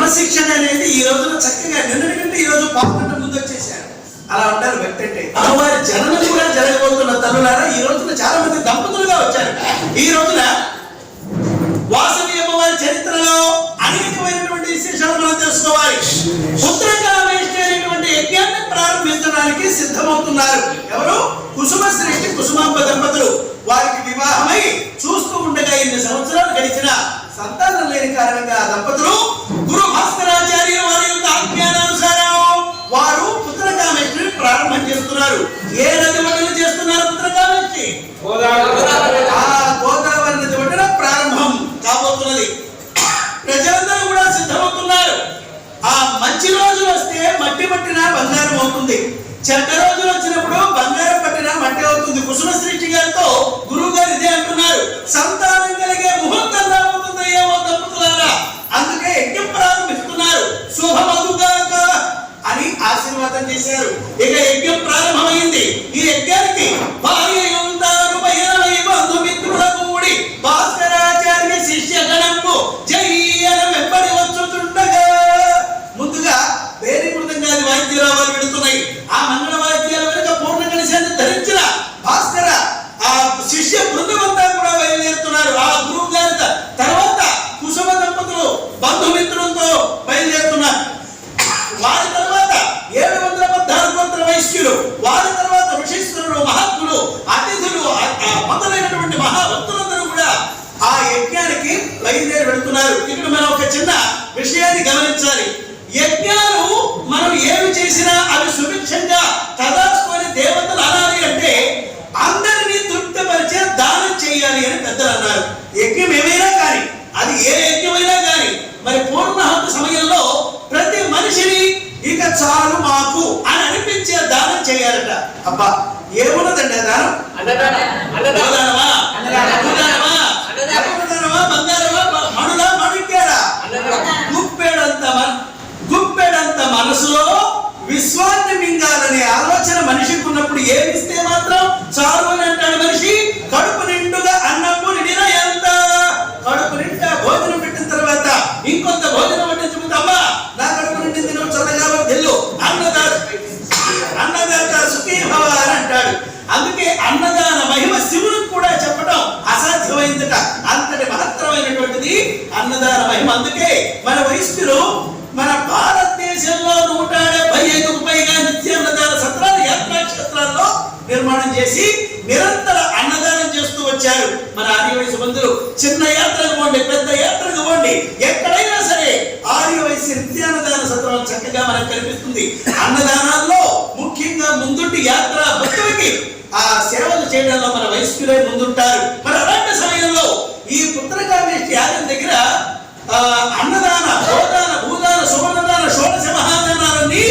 క్రమశిక్షణ అనేది ఈ రోజున చక్కగా నిన్నటి కంటే ఈ రోజు పాపంట ముందు వచ్చేసారు. అలా ఉంటారు వ్యక్తి అంటే. వారి జననం కూడా జరగబోతున్న తల్లులారా ఈ రోజున చాలా మంది దంపతులుగా వచ్చారు. ఈ రోజున వాసవి అమ్మవారి చరిత్రలో అనేకమైనటువంటి విశేషాలు మనం తెలుసుకోవాలి. పుత్రకామేష్టి అనేటువంటి యజ్ఞాన్ని ప్రారంభించడానికి సిద్ధమవుతున్నారు. ఎవరు? కుసుమ శ్రేష్ఠి కుసుమాంబ దంపతులు. వారికి వివాహమై చూస్తూ ఉండగా ఇన్ని సంవత్సరాలు గడిచిన సంతానం లేని కారణంగా దంపతులు గురు భాస్కరాచార్య వారి యొక్క ఆజ్ఞానానుసారం వారు పుత్రకామేష్టిని ప్రారంభం చేస్తున్నారు. ఏ నది ఒడ్డున చేస్తున్నారు పుత్రకామేష్టి? గోదావరి నది ఒడ్డున ప్రారంభం కాబోతున్నది. ప్రజలందరూ కూడా సిద్ధమవుతున్నారు. ఆ మంచి రోజు వస్తే మట్టి పట్టినా బంగారం అవుతుంది, చెడ్డ రోజులు వచ్చినప్పుడు బంగారం పట్టినా మట్టి అవుతుంది. కుసుమ శ్రీష్ఠి గారితో గురువు గారు ఇదే అంటున్నారు. సంతానం కలిగే ముహూర్తం రాబోతుంది ఏమో దంపతులారా, అందుకే యజ్ఞం ప్రారంభిస్తున్నారు. శుభమగుగాక అని ఆశీర్వాదం చేశారు. ఇక యజ్ఞం ప్రారంభమైంది. ఈ యజ్ఞానికి భార్యయుంతారు భైరవై బంధుమిత్రుల కూడి భాస్కరాచార్య శిష్య గణంపు జయ్యన వెంబడి వచ్చుతుండగా ముందుగా వేరే మృదంగాది వాయిద్యాలు వెళుతున్నాయి. ఆ మంగళ వాయిద్యాల వెనుక పూర్ణ కలశాన్ని ధరించిన భాస్కర ఆ శిష్య బృందమంతా కూడా బయలుదేరుతున్నారు. ఆ గురువు గారి తర్వాత కుసుమ దంపతులు బంధుమిత్రులతో బయలుదేరుతున్నారు. వారి తర్వాత 714 మంత్ర వైశ్యులు, వారి తర్వాత ఋషీశ్వరులు, మహాత్ములు, అతిథులు మొదలైనటువంటి మహాభక్తులందరూ కూడా ఆ యజ్ఞానికి బయలుదేరి వెళుతున్నారు. ఇక్కడ మనం ఒక చిన్న విషయాన్ని గమనించాలి. యజ్ఞాలు మనం ఏమి చేసినా అవి సుభిక్షంగా తదాసుకొని దేవతలు అనాలి అంటే అందరినీ తృప్తిపరిచే దానం చేయాలి అని పెద్దలు అన్నారు. యజ్ఞం ఏమైనా కానీ, అది ఏ యజ్ఞమైనా కానీ, మరి పూర్ణాహుతి సమయంలో ప్రతి మనిషిని ఇక చాలు మాకు అని అనిపించే దానం చేయాలట. అబ్బా ఏమున్నదండి దానం? బంగారమా, మణులా, మణిక్యాడా? గుప్పెడంత మనసులో విశ్వాన్ని మింగాలనే ఆలోచన మనిషికి ఉన్నప్పుడు ఏమిస్తే మాత్రం చాలు అని అంటాడు మనిషి. కడుపు నిండుగా అన్నప్పుడు నిండిన ఎంత, కడుపు నిండా భోజనం పెట్టిన తర్వాత ఇంకొంత భోజనం పట్టించుకుంటామా, నా కడుపు నిండింది నువ్వు చల్లగా తెల్లు అన్నదాత సుఖీ భవ అని అంటాడు. అందుకే అన్నదాన మహిమ శివునికి కూడా చెప్పడం అసాధ్యమైందట. అంతటి మహత్తరమైనటువంటిది అన్నదాన మహిమ. అందుకే మన వైశ్యులు మన భారతదేశంలో 175కు పైగా నిత్యాన్నదాన సత్రాలు యాత్రా క్షేత్రాల్లో నిర్మాణం చేసి నిరంతర అన్నదానం చేస్తూ వచ్చారు. మన ఆర్యవైశ్య బంధువులు చిన్న యాత్రకు పోండి, పెద్ద యాత్రకు పోండి, ఎక్కడైనా సరే ఆర్యవైశ్య నిత్యాన్నదాన సత్రం చక్కగా మనకు కనిపిస్తుంది. అన్నదానాల్లో ముఖ్యంగా ముందుండి యాత్ర భక్తులకి ఆ సేవలు చేయడంలో మన వైశ్యులే ముందుంటారు. మరి అలాంటి సమయంలో ఈ పుత్రకామేష్టి యాగం దగ్గర అన్నదాన, గోదాన, భూదాన, సువర్ణదాన, షోడశ మహాదానాలన్నీ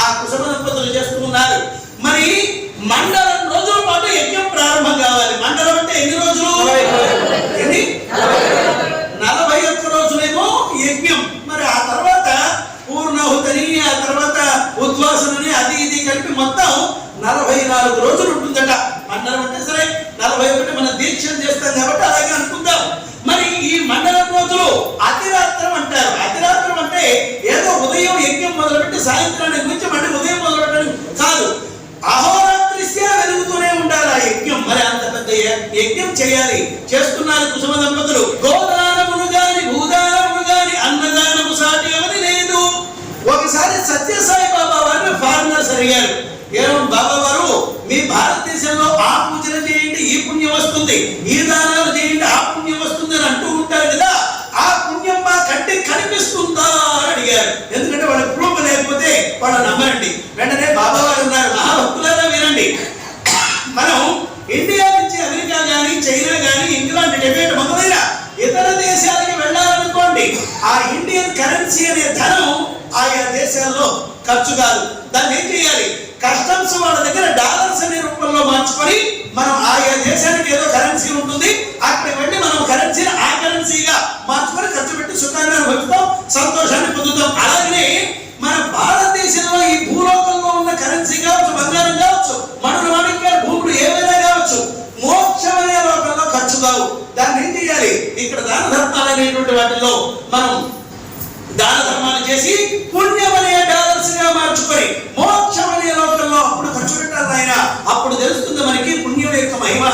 ఆ కుసుమ దంపతులు చేస్తూ ఉన్నారు. మరి మండలం రోజుల పాటు యజ్ఞం ప్రారంభం కావాలి. మండలం అంటే ఎన్ని రోజులు? 41 రోజులేమో యజ్ఞం. మరి ఆ తర్వాత పూర్ణాహుతని, ఆ తర్వాత ఉద్వాసనని, అది ఇది కలిపి మొత్తం 44 రోజులు ఉంటుందట. మండలం అంటే సరే 41 మనం దీక్షలు చేస్తాం కాబట్టి అలాగే అనుకుందాం. మరి ఈ మండలం రోజులు అతిరాత్రం అంటారు. అతిరాత్రం అంటే ఏదో ఉదయం యజ్ఞం మొదలుపెట్టి సాయంత్రానికి గురించి మళ్ళీ ఉదయం మొదలుపెట్టడం కాదు. అహోరాత్రిస్య వెలుగుతూనే ఉండాలి ఆ యజ్ఞం. మరి అంత పెద్ద యజ్ఞం చేయాలి. చేస్తున్నారు కుసుమ దంపతులు. గోదానమును గాని, భూదానమును గాని, అన్నదానము సాటి ఎవరి లేదు. ఒకసారి సత్యసాయి బాబా వారిని ఫారినర్స్ అడిగారు, ఏం బాబా వారు మీ భారతదేశంలో ఆ పూజలు చేయండి ఈ పుణ్యం వస్తుంది, ఈ దానాలు చేయండి ఆ పుణ్యం వస్తుంది అని అంటూ ఉంటారు కదా, ఆ పుణ్యం మా కంటికి కనిపిస్తుందా అని అడిగారు. ఎందుకంటే వాళ్ళ ప్రూఫ్ లేకపోతే వాళ్ళు నమ్మరండి. వెంటనే బాబా వారు ఉన్నారు, మహాభక్తులారా వినండి, మనం ఇండియా నుంచి అమెరికా కానీ, చైనా కానీ, ఇంగ్లాండ్, టిబెట్ మొదలైన ఇతర దేశాలకి వెళ్ళాలనుకోండి, ఆ ఇండియన్ కరెన్సీ అనే ధనం ఆయా దేశాల్లో ఖర్చు కాదు. దాన్ని ఏం చేయాలి? కస్టమ్స్ వాళ్ళ దగ్గర డాలర్స్ అనే రూపంలో మార్చుకొని మనం ఆయా దేశానికి ఏదో కరెన్సీ ఉంటుంది, అక్కడికి వెళ్ళి మనం కరెన్సీని ఆ కరెన్సీగా మార్చుకొని ఖర్చు పెట్టి సుఖాన్ని అనుభవిస్తాం, సంతోషాన్ని పొందుతాం. అలాగే మన భారతదేశంలో ఈ భూలోకంలో ఉన్న కరెన్సీ కావచ్చు, బంగారం కావచ్చు, మనుడు మాణిక్యాలు, భూములు ఏమైనా కావచ్చు, మోక్షమనే లోకంలో ఖర్చు కావు. దాన్ని ఏం చేయాలి? ఇక్కడ దాన ధర్మాలు అనేటువంటి వాటిల్లో మనం దాన ధర్మాలు చేసి పుణ్యం అనే డాలర్స్ గా మార్చుకొని మోక్షం అనే లోకంలో అప్పుడు ఖర్చు పెట్టాలి ఆయన. అప్పుడు తెలుస్తుంది మనకి పుణ్యం యొక్క మహిమ.